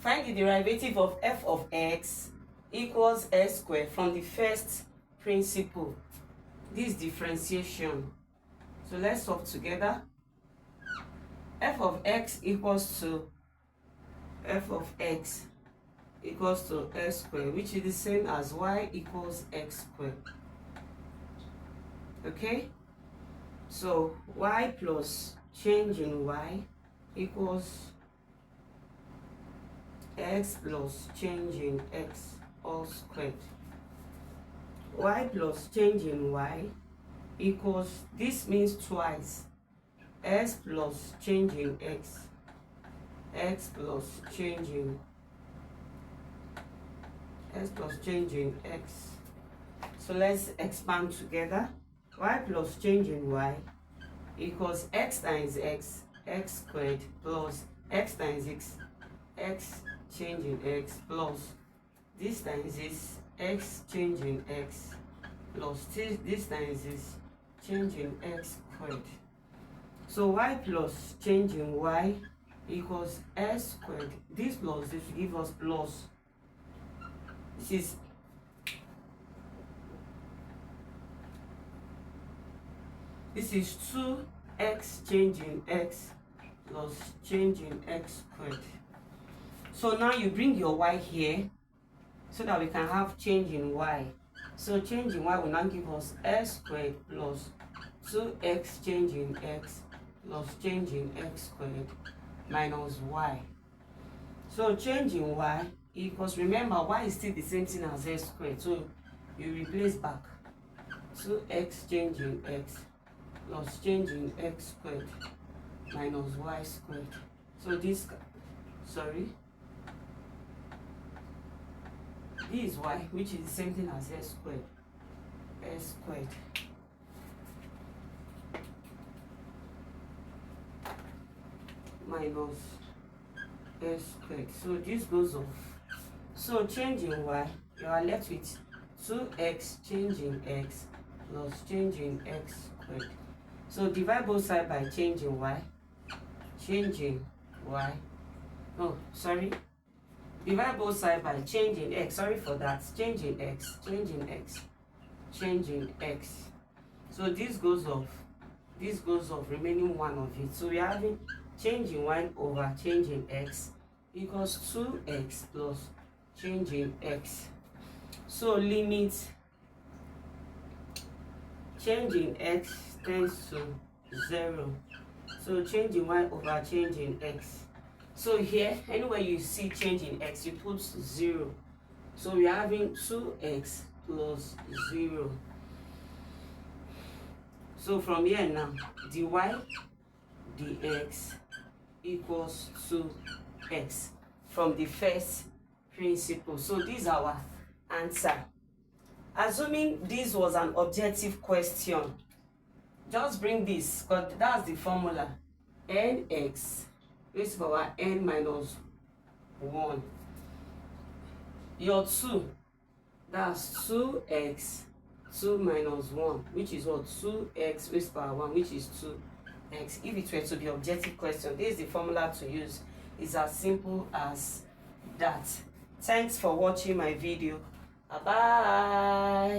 Find the derivative of f of x equals x squared from the first principle. This differentiation. So let's solve together. F of x equals to x squared, which is the same as y equals x squared. Okay? So y plus change in y equals x plus change in x all squared. Y plus change in y equals, this means twice, x plus change in x plus change in x. So let's expand together. Y plus change in y equals x times x squared, plus x times x change in x, plus this times this x change in x, plus this times this change in x squared. So y plus change in y equals x squared. This plus this will give us plus. This is 2x change in x plus change in x squared. So now you bring your y here so that we can have change in y. So change in y will now give us x squared plus 2x change in x plus change in x squared minus y. So change in y equals, remember y is still the same thing as x squared, so you replace back 2x change in x plus change in x squared minus y squared. So this is y, which is the same thing as x squared minus x squared. So this goes off. So change in y, you are left with 2x change in x plus change in x squared. So divide both sides by change in y. Divide both sides by change in x. Sorry for that. Change in x. So this goes off. Remaining one of it. So we are having change in y over change in x equals 2x plus change in x. So limit change in x tends to 0. So change in y over change in x. So here, anywhere you see change in x, you put 0. So we are having 2x plus 0. So from here now, dy dx equals 2x from the first principle. So this is our answer. Assuming this was an objective question, just bring this, because that's the formula. Nx raised to the power n minus 1. Your 2, that's 2x, 2 minus 1, which is what? 2x raised to the power 1, which is 2x. If it were to be objective question, this is the formula to use. It's as simple as that. Thanks for watching my video. Bye-bye.